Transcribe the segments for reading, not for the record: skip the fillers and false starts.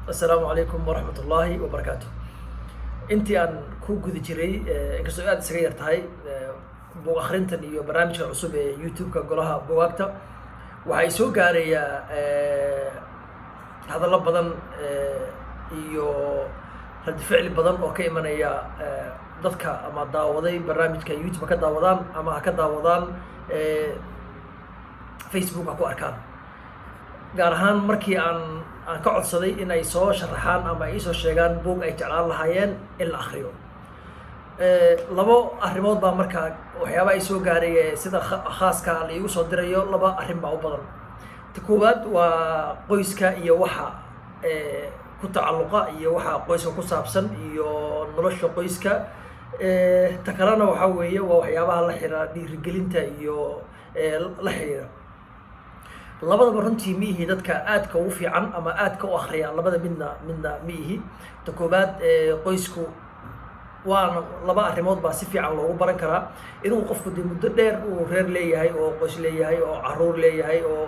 السلام عليكم ورحمة الله وبركاته. انتي aan ku guda jiray inkastoo aad isaga yartahay buug akhrintan iyo barnaamijka cusub ee YouTube-ka golaha buugaagta waxay soo gaaraya hadallo badan iyo rad ficil badan oo ka imanaya dadka ama daawaday barnaamijka YouTube ka daawadaan ama ka daawadaan Facebook ku arkaan gaar ahaan markii aan ka codsaday in ay soo sharaxaan ama ay soo sheegaan buug ay jeclaan lahaayeen in la akhriyo labo arrimood baa markaa waxyaaba ay soo gaaray sida khaaska la igu soo dirayo laba arrin baa u badan ta koowaad waa qoyska iyo waxa ku tacalluqa iyo waxa qoyska ku saabsan iyo nolosha qoyska ta kalena waxa weeye waa waxyaabaha la xiriira dhiirigelinta iyo la xiriira labadaba runtii miihi dadka aadka ugu fiican ama aadka u akhriya labada midna miihi ta koobaad qoysku waana laba arrimood baa si fiican loogu baran karaa inuu qofku dee muddo dheer uu reer leeyahay oo qoys leeyahay oo caruur leeyahay oo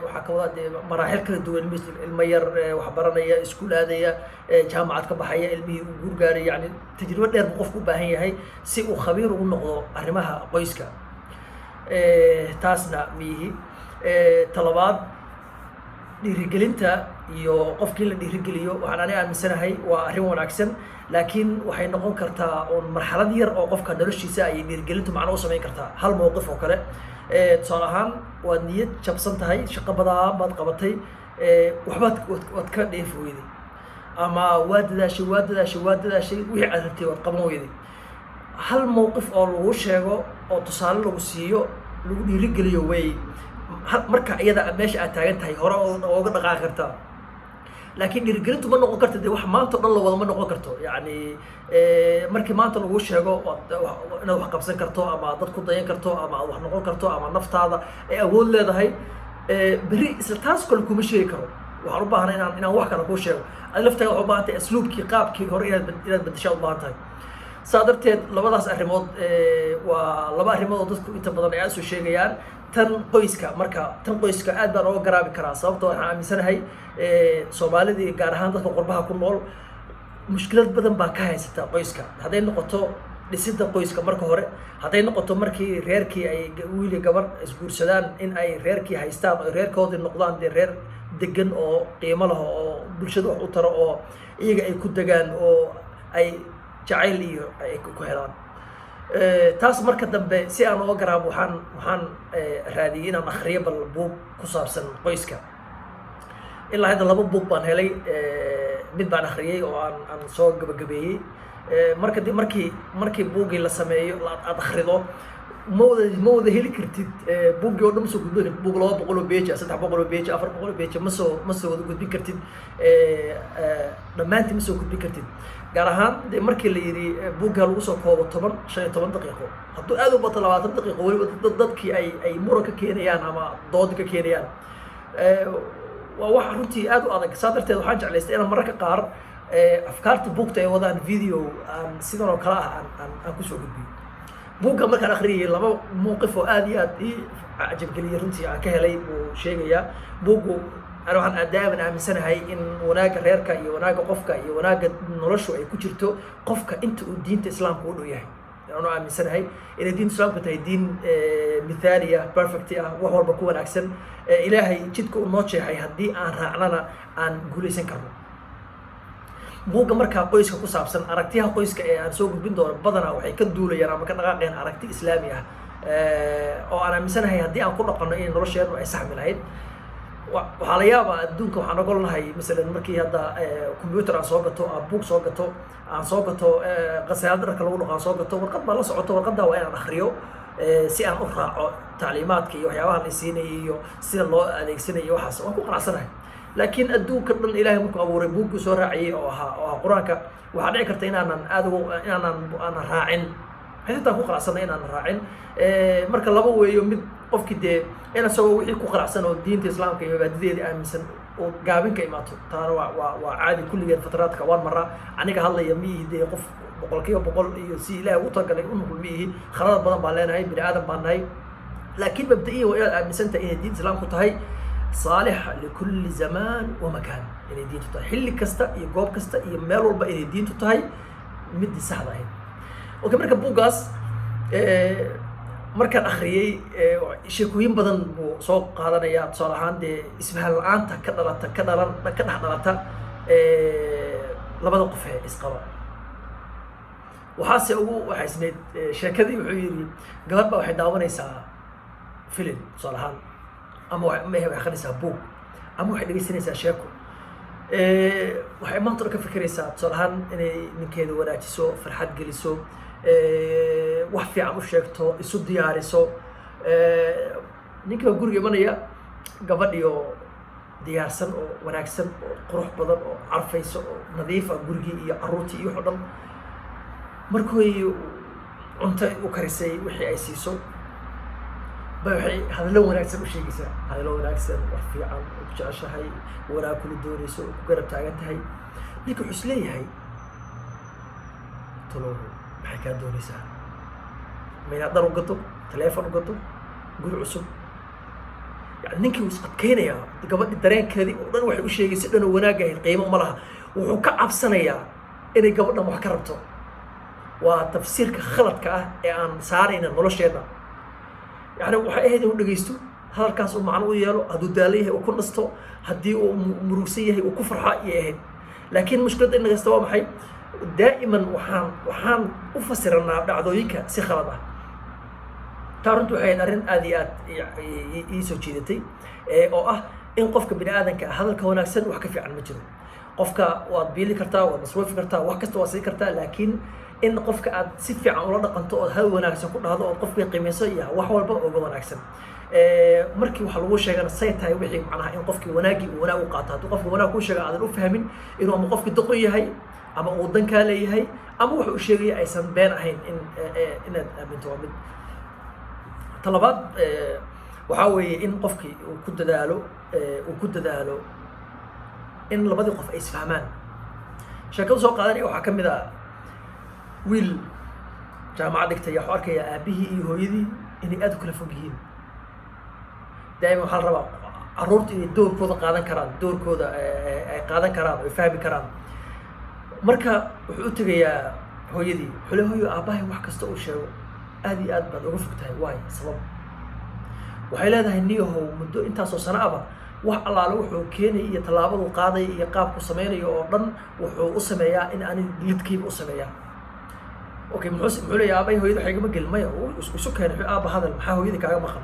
waxaa ka wada dee maraaxil kala duwan ilmo yar wax baranaya iskuul aadaya jaamacad ka baxaya ilmihii uu guur gaaray yacni tajribo dheer buu qofku u baahan yahay si uu khabiir ugu noqdo arrimaha qoyska taasna miihi talabaad dhiirigelinta iyo qofkii la dhiirigeliyo waxaan ani aaminsanahay waa arrin wanaagsan laakiin waxay noqon kartaa uun marxalad yar oo qofka noloshiisa ayay dhiirigelintu macno u samayn kartaa hal mowqif oo kale tusaale ahaan waad niyad jabsan tahay shaqo badan baad qabatay waad ka dheefi weyday ama waad dadaashay wixii aad rabtay waad qaban weyday hal mowqif oo lagu sheego oo tusaale lagu siiyo lagu dhiirigeliyo way marka iyada meesha aad taagan tahay hore ooga dhaqaaqi kartaa laakiin dhiirigelintu ma noqon karto dee wax maanta o dhan la wada ma noqon karto yacni markii maanta lagu sheego inaad wax qabsan karto ama dad ku dayan karto ama aad wax noqon karto ama naftaada ay awood leedahay berri isla taas kale kuma sheegi karo waxaan u baahanay inaan wax kale kuu sheego adi laftaaga waxaa u baahan tahay asluubkii qaabkii hore inaad bedeshaa u baahan tahay saa darteed labadaas arrimood waa laba arrimood oo dadku inta badan ay aad soo sheegayaan tan qoyska marka tan qoyska aad baan ooga garaabi karaa sababtoo waxaan aaminsanahay soomaalidii gaar ahaan dadka qurbaha ku nool mushkilad badan baa ka haysata qoyska hadday noqoto dhisidda qoyska marka hore hadday noqoto markii reerkii ay wiil iyo gabar isguursadaan in ay reerkii haystaan oo reerkoodii noqdaan dee reer degan oo qiimo leh oo bulshada wax u taro oo iyaga ay ku degaan oo ay jacayl iyo ay ku helaan taas marka dambe si aan uga garaabo waxaan raadiyey inaan akhriyo bal buug ku saabsan qoyska ilaa hadda laba buug baan helay mid baan akhriyey oo aan soo gabagabeeyey markii buuggii la sameeyo aad akhrido ma wada heli kartid buuggii oo dhan ma soo gudbin kartid buug 200 oo beja 300 oo beja 400 oo beja ma soo wada gudbin kartid dhammaantii ma soo gudbin kartid gaar ahaan dee markii la yidhi buuggaa lagu soo koobo 15 daqiiqo hadduu aad u bato 20 daqiiqo weliba dadkii ay muran ka keenayaan ama dood ka keenayaan waa wax runtii aad u adag saa darteed waxaan jeclaystay inaan mararka qaar afkaarta buugta ay wadaan video aan sidan oo kale ah aan kusoo gudbiyo buugga markaan akhriyay laba mowqif oo aad iyo aad ii cajabgeliyay runtii aan ka helay buu sheegayaa buuggu أنا waxaan daa'iman aaminsanahay in wanaagga reerka iyo wanaagga qofka iyo wanaagga noloshu ay ku jirto qofka inta uu diinta islaamka u dhow yahay أنا aaminsanahay inay diinta islaamka tahay diin mithaali ah perfect ah wax walba ku wanaagsan ilaahay jidka uu noo jeexay haddii aan raacnana aan guulaysan karno buugga markaa qoyska ku saabsan aragtiyaha qoyska ee aan soo gudbin doono badanaa waxay ka duulayaan ama ka dhaqaaqayaan aragti islaami ah oo aan aaminsanahay haddii aan ku dhaqanno inay nolosheenu ay saxmi lahayd waxaa la yaabaa adduunka waxaan ogolnahay masalan markii hadda computer aan soo gato aan buug soo gato qasaalada dharka lagu dhaqo aan soo gato warqad baan la socoto warqaddaa waa inaan akhriyo si aan u raaco tacliimaadka iyo waxyaabaha la siinayay iyo sida loo adeegsanayo iyo waxaas waan ku qanacsanahay laakiin adduunka dhan ilaahay markuu abuuray buuggii soo raaciyey oo ahaa qur-aanka waxaa dhici karta inaanan raacin xitaa ku qanacsanay inaan raacin marka laba weeyo mid qofkii dee in asagoo wixii ku qanacsan oo diinta islaamka iyo mabaadideedii aaminsan oo gaabin ka imaato taana waa caadi kulligeed fatraadka waan maraa aniga hadlaya miihi dee qof 100% iyo si ilaahay u tagalay u noqon miihi khalad badan baan leenahay bini aadam baan nahay laakiin mabda'iyan waa inaad aaminsan tahay inay diinta islaamku tahay صالحة لكل زمان ومكان إني دين تطهي حل كستا يجوب كستا يميل والبا إني دين تطهي مدي سهلة هين وكمان كبوقاس markaan akhriyay sheekooyin badan buu soo qaadanaya tusaale ahaan dee isfahan la'aanta ka dhex dhalata labada qof ee isqaba waxaase ugu waxaysneyd sheekadii wuxuu yidhi gabadh baa waxay daawanaysaa filim tusaale ahaan ama waxay akhrinaysaa buug ama waxay dhegaysanaysaa sheeko waxay maanta ka fikiraysaa tusaale ahaan inay ninkeeda wanaajiso farxad geliso wax fiican u sheegto isu diyaariso ninka guriga imanaya gabadhii oo diyaarsan oo wanaagsan oo qurux badan oo carfayso oo nadiif ah gurigii iyo carruurtii iyo wax dhan markay cunto u karisay wixii ay siiso ba waxay hadallo wanaagsan u sheegaysaa hadallo wanaagsan wax fiican oo ku jeceshahay wanaag kula doonayso oo ku garab taagan tahay ninka wuxuu isleeyahay talo maxay kaa doonaysaa ma inaad dhar u gato taleefon u gato guri cusub yani ninkii wuu isqadkaynayaa gabadhi dareenkeedii oo dhan waxay u sheegaysa dhan oo wanaag ahayd qiimo uma laha wuxuu ka cabsanayaa inay gabadhan wax ka rabto waa tafsiirka khaladka ah ee aan saarayna nolosheena yani waxay ahayd inuu dhegaysto hadalkaas uu macno u yeelo hadduu daalo yahay uu ku nasto haddii uu murugsan yahay uu ku farxa iyay ahayd laakiin mushkiladda in nagasta waa maxay دائما وحان أفسرنا دعويك سخربة تارنتو حين أرن آديات يسوي جدتي أو إن قفك بني آدم كهذا الكونك سن وحكي عن مجنون قفك وبيلي كرتا ومصروف كرتا وحكست واسي كرتا لكن إن قفك سفي عن ولد قنطو هذا وناكسن كل هذا قفك قيمسية وحول بقى وناكسن markii waxa lagu sheegana say tahay wixii macnaha in qofkii wanaagi wanaag u qaato hadduu qofkii wanaag ku sheega aadan u fahmin inuu ama qofkii doqon yahay ama uu dan kaa leeyahay ama wuxuu sheegaya aysan been ahayn inaad aaminto waa mid talabaad waxaa weeye in qofkii uu ku dadaalo in labadii qof ay isfahmaan sheekadu soo qaadanaya waxaa ka mid ah wiil jaamacad dhigtay waxuu arkaya aabihii iyo hooyadii inay aad u kala fog yihiin دائما حال ربع عروت إني دور كذا قادن كران دور كذا قادن كران ويفهم كران مركا وحوت يا هو يدي حلو هو أباهي وحكست أول شيء هذه أدبر وقفتها واي سبب وحيل هذا النية هو مدة أنت أصلا أبا وح الله لوح وكيني يتلعبوا وقاضي يقاب قسمين يوردن وقسميا إن أنا جلد كيف قسميا أوكي محسن حلو يا أباهي هو يدي حاجة مقل ما وسكر أبا هذا المحا هو يدي كأجا مخم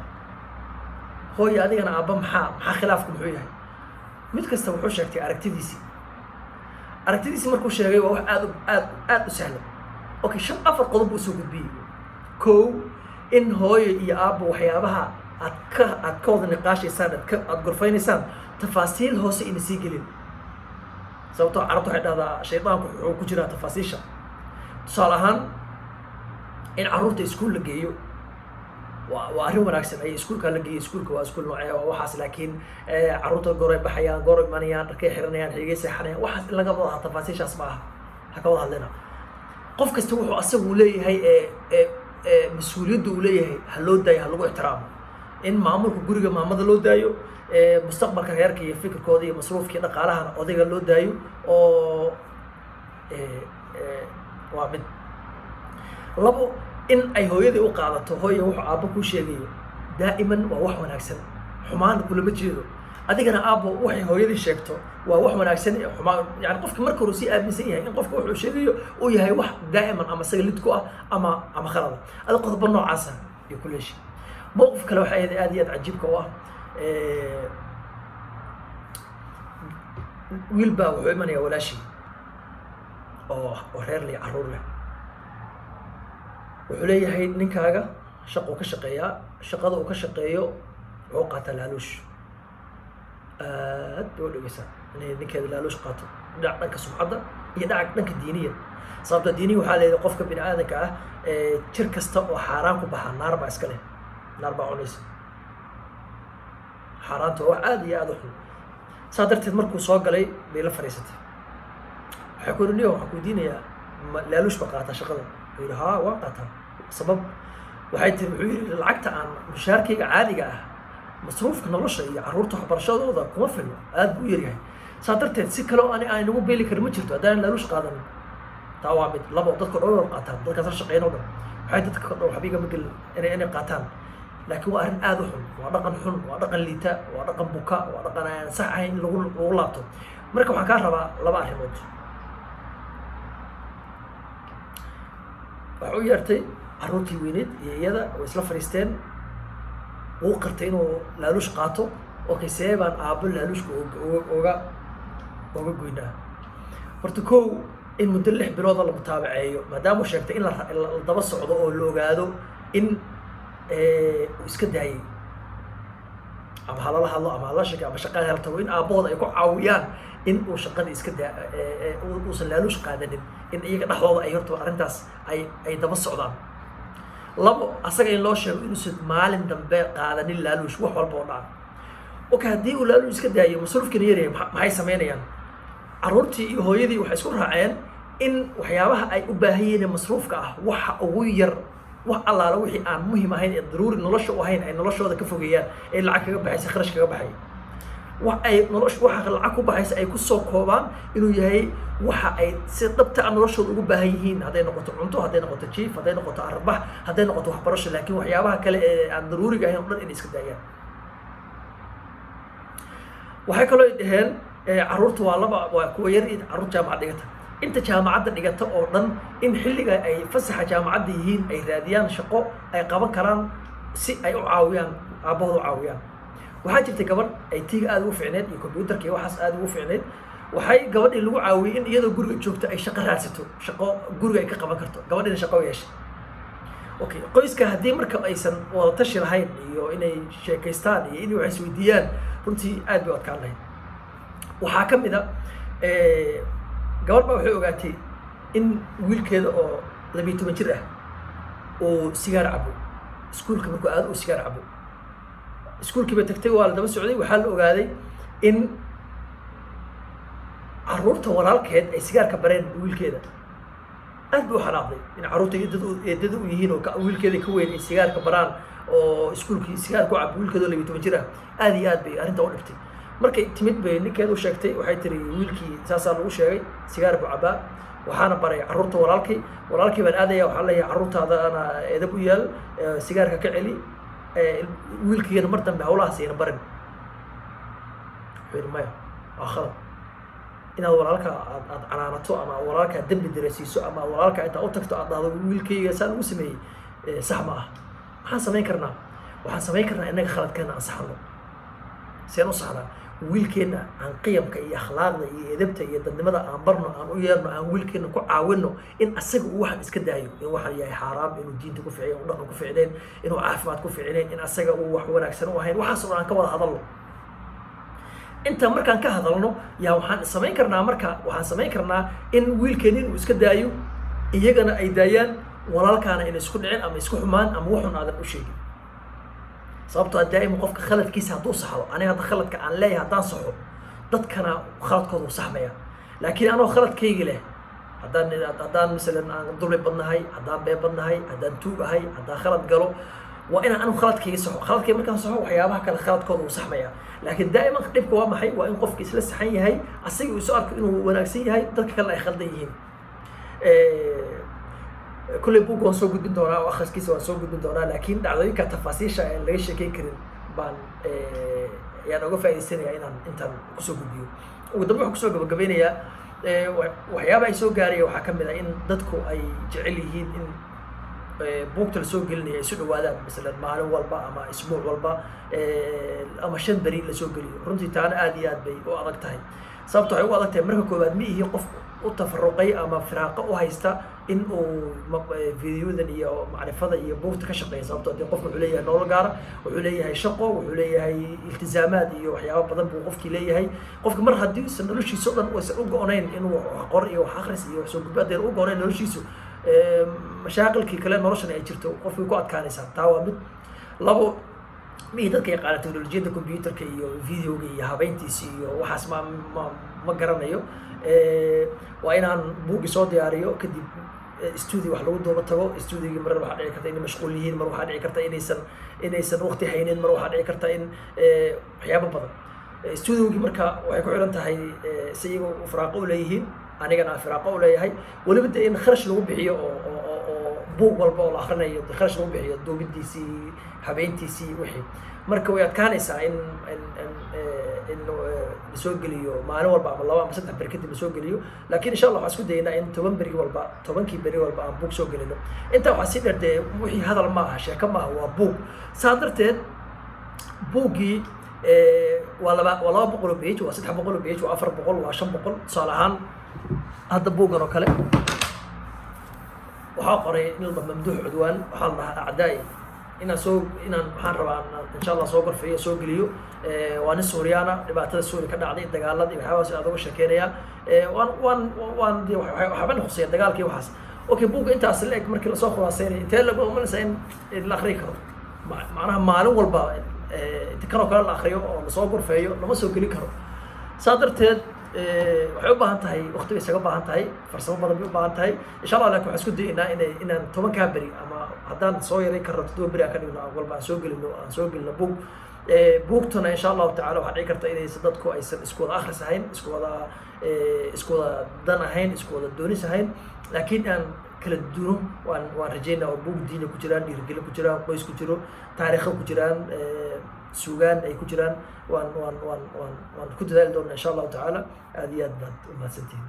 هو يادي أنا أبا محا خلافكم حويه ميت كسته وحوش شكتي أركتديسي مركو شيء وح عاد سهل أوكي شن أفر قلب وسوق بي كو إن هو يا أبا وحيابها أتكود النقاش يسان أتقرفين يسان تفاصيل هو سي إنسي قليل سوتو عرضوا حد هذا شيطان وكجرا تفاصيلها صالحان إن عروت سكول لقيو وأريو مناكسن أي سكول كان لقي سكول كوا سكول نوعية وحاس لكن عروض قريب بحيان قريب منيان ركي حرنيان حيجي سحنيان وحاس إلا قبضها تفاصيل أسمعها هكذا لنا قف كستوحوا أسوي لي هي مسؤوليته ولي هي هلود داي هلو احترام إن معمول كجوري معمد هلود دايو مستقبل كهير كي فكر كودي مصروف كده قالها أودي هلود دايو أو وعبد لبو إن أي هويدي وقعدته هوي وح أبوك وشيء دائما ووح وناكسن حمان كل مجيده أديك أنا أبو وحي هويدي شيكته ووح وناكسن حمان يعني قفك مركو روسي أبي سيئة إن قفك وح شيء ويا هي وح دائما أما سيلتكو أما خلاص هذا قصد بنو عسى بكل شيء موقف كلو حياة آديات عجيب كوا ويلبا وعماني ولا شيء وحير لي عرور له wuxuu leeyahay ninkaaga shaqo ka shaqeeyaa shaqada uu ka shaqeeyo wuxuu qaataa laaluush aad buu dhigaysaa inay ninkeeda laaluush qaato dhinac dhanka sumcadda iyo dhinac dhanka diiniya sababta diiniya waxaa leedahay qofka bini aadanka ah jir kasta oo xaaraan ku baxa naar baa iska leh naar baa cunaysa xaaraanta waa wax aad iyo aad u xun saa darteed markuu soo galay bay la fadhiisatay waxay ku yidhi waxaan ku weydiinayaa laaluush baa qaataa shaqada يقول وقتها سبب وحيت العقد عن مشاركة عادية masruufka nolosha iyo carruurta waxbarashadooda kuma filno aad buu u yaryahay saa darteed si kaleo aan nagu beeli karin ma jirto haddaan laaluush qaadanin taa waa mid labo dadka dhan way qaataan dadkaas la shaqeyn oo dhan waxay dadka dhan waxba igama gelin inay qaataan laakiin waa arrin aad u xun waa dhaqan xun waa dhaqan liita waa dhaqan buka waa dhaqan aan sax ahayn in lagu laabto marka waxaan kaa rabaa laba arrimood waxa u yeertay carruurtii weyneed iyo iyada way isla fadhiisteen wuu qartay inuu laaluush qaato okay see baan aabbo laaluushka oga goynaa horta kow in muddo 6 bilooda la mutaabaceeyo maadaama uu sheegtay in la daba socdo oo la ogaado in uu iska daayay ama halala hadlo ama hala sheegay ama shaqada hal tago in aabbahooda ay ku caawiyaan in uu shaqada iska uusan laaluush qaadanin in iyaga dhexdooda ay horta arrintaas ay daba socdaan labo asaga in loo sheego inuusan maalin dambe qaadanin laaluush wax walba oo dhaca okay haddii uu laaluush iska daayo masruufkana yaryahay maxay samaynayaan carruurtii iyo hooyadii waxay isku raaceen in waxyaabaha ay u baahan yihiin masruufka ah waxa ugu yar wax allaala wixii aan muhiim ahayn ee daruuri nolosha u ahayn ay noloshooda ka fogeeyaan ee lacag kaga baxaysa kharash kaga baxay wax ay waxa lacag ku baxaysa ay ku soo koobaan inuu yahay waxa ay si dhabta ah noloshooda ugu baahan yihiin hadday noqoto cunto hadday noqoto jiif hadday noqoto arbax hadday noqoto waxbarasho laakiin waxyaabaha kale ee aan daruuriga ahayn oo dhan inay iska daayaan waxay kaloo dhaheen carruurta waa kuwa yar carruur jaamacad dhigata inta jaamacadda dhigata oo dhan in xilliga ay fasaxa jaamacadda yihiin ay raadiyaan shaqo ay qaban karaan si ay u caawiyaan aabbahooda u caawiyaan waxaa jirtay gabadh ay tiiga aad ugu fiicneed iyo combyuutarka iyo waxaas aad ugu fiicneed waxay gabadhii lagu caawiyey in iyadoo guriga joogto ay shaqo raadsato shaqo guriga ay ka qaban karto gabadhina shaqo yeeshay okay qoyska haddii marka aysan wada tashi lahayn iyo inay sheekaystaan iyo inay wax isweydiiyaan runtii aad bay u adkaan lahayd waxaa ka mid a gabadh baa waxay ogaatay in wiilkeeda oo 12 jir ah oo sigaar cabo iskuulka markuu aad u sigaar cabo iskuulkii bay tagtay waa la daba socday waxaa la ogaaday in carruurta walaalkeed ay sigaarka bareen wiilkeeda aad bay u xanaaqday in carruurta eedada u yihiin oo wiilkeeda ka weyn ay sigaarka baraan oo iskuulkii sigaar ku cabo wiilkeeda oo 12 jir ah aad iyo aad bay arrinta u dhibtay markay timid bay ninkeeda u sheegtay waxay tiri wiilkii saasaa lagu sheegay sigaar buu cabaa waxaana baray carruurta walaalkii baan aadaya waxaa leeyahay carruurtaadana edab u yaal sigaarka ka celi wiilkiina mar dambe hawlahaas ayna barin wuxuu yidhi maya waa khalad inaad walaalka aad canaanato ama walaalka dembi darasiiso ama walaalka intaa u tagto aad dhahdo wiilkayga saan ugu sameeyey sax ma ah waxaan samayn karnaa innaga khaladkeena aan saxno seen u saxnaa wiilkeenna aan qiyamka iyo akhlaaqda iyo edabta iyo dadnimada aan barno aan u yeerno aan wiilkeenna ku caawinno in asaga uu waxaan iska daayo in waxaan yahay xaaraam inuu diinta ku ficeen inuu dhaqan ku ficneen inuu caafimaad ku ficneen in asaga uu wax wanaagsan u ahayn waxaas oo aan ka wada hadalno inta markaan ka hadalno yaa waxaan samayn karnaa in wiilkeenna inuu iska daayo iyagana ay daayaan walaalkaana inay isku dhicin ama isku xumaan ama waxun aadan u sheegin sababtoo daaima qofka khaladkiisa hadduu saxdo aniga hadda khaladka aan leeyahay haddaan saxo dadkana khaladkooda u saxmaya laakiin anoo khaladkaygi leh haddaan masalan aan dulmi badnahay haddaan been badnahay haddaan tuug ahay haddaan khalad galo waa inaan anigu khaladkayga saxo khaladkayga markaan saxo waxyaabaha kale khaladkooda u saxmaya laakiin daa'iman dhibka waa maxay waa in qofka isla saxan yahay asaga uu isu arko inuu wanaagsan yahay dadka kale ay khaldan yihiin كل بوك وان سو gudbin doonaa oo akhriskiisa waan soo gudbin doonaa laakiin dhacdooyinka tafaasiisha aan laga sheekeyn karin baan ayaan uga faa'iideysanayaa inaan intaan kusoo gudbiyo ugu dambe waxaan kusoo gabagabeynayaa waxyaabaha ay soo gaaraya waxaa ka mid ah in dadku ay jecel yihiin in buugta la soo gelinaya ay su dhawaadaan masalan maalin walba ama isbuuc walba ama 5 beri la soo geliyo runtii taana aad iyo aad bay u adag tahay sababtoo waxay u adag tahay marka koowaad ma ihi qof u tafaruqay ama firaaqo u haysta in uu fiidiyodan iyo macrifada iyo buugta ka shaqeeyo sababtoo ah qofku wuxuu leeyahay nolol gaar wuxuu leeyahay shaqo wuxuu leeyahay iltizaamaad iyo waxyaabo badan buu qofkii leeyahay qofka mar haddii uusan noloshiisa dhan uusan u go'onayn inuu wax qor iyo wax akhris iyo wax soo gudbaadeer u go'onayn noloshiisu mashaaqilkii kale noloshan ay jirto qofkii ku adkaanaysaa taa waa mid labo mii dadka yaqaana teknolojiyadda combyuutarka iyo videoga iyo habeyntiisa iyo waxaas ma garanayo waa inaan buuggii soo diyaariyo kadib studio wax lagu dooba tago studiogi mar waxaa dhici karta inay mashquul yihiin mar waxaa dhici karta inaysan waqti haynin mar waxaa dhici karta in waxyaabo badan studiogi marka waxay ku xiran tahay si iyagu firaaqo u leeyihiin anigana aan firaaqo u leeyahay weliba de in kharash lagu bixiyo oo buug walba oo la akhrinayo kharash lagu bixiyo duubidiisii habeyntiisii wixii marka way adkaanaysaa in lasoo geliyo maalin walba ama 2 ama 3 beri kadib lasoo geliyo laakiin insha allah waxaan isku daynaa in 10 beri walba aan buug soo gelino intaa waxaa sii dheer dee wixii hadal ma aha sheeko ma aha waa buug saa darteed buuggii waa 200 page waa 300 page waa 400 waa 500 tusaale ahaan hadda buuggan oo kale waxaa qoray ilma mamduux cudwaan waxaa la dhahaa acdaai inaan waxaan rabaa insha allah soo gorfeeyo soo geliyo waa nin suuriyaana dhibaatada suuriya ka dhacday dagaalada iyo waxyaabahaas aad uga sheekeynayaa waxbana khuseeya dagaalkii waxaas okay buugga intaas la eg markii lasoo khulaaseynay intee lagu umanaysaa in la akhriyi karo macnaha maalin walba inta kanoo kale la akhriyo oo lasoo gorfeeyo lama soo gelin karo saa darteed waxay u baahan tahay waqti bay isaga baahan tahay farsamo badan bay u baahan tahay insha allah laakiin waxaan isku dayaynaa inaan 10 beri ama haddaan soo yaray karno 7 beri aan ka dhigno walba aan soo gelino buug buugtuna insha allahu tacaala waxaa dhici karta inaysan dadku aysan isku wada akhris ahayn isku wada dan ahayn isku wada doonis ahayn laakiin aan kala duno waan rajaynaa oo buug diina ku jiraan dhiirigelin ku jiraan qoys ku jiro taariikho ku jiraan suugaan ay ku jiraan waan ku dadaali doonaa insha allahu tacaala aad iyo aad baad u mahadsantihiin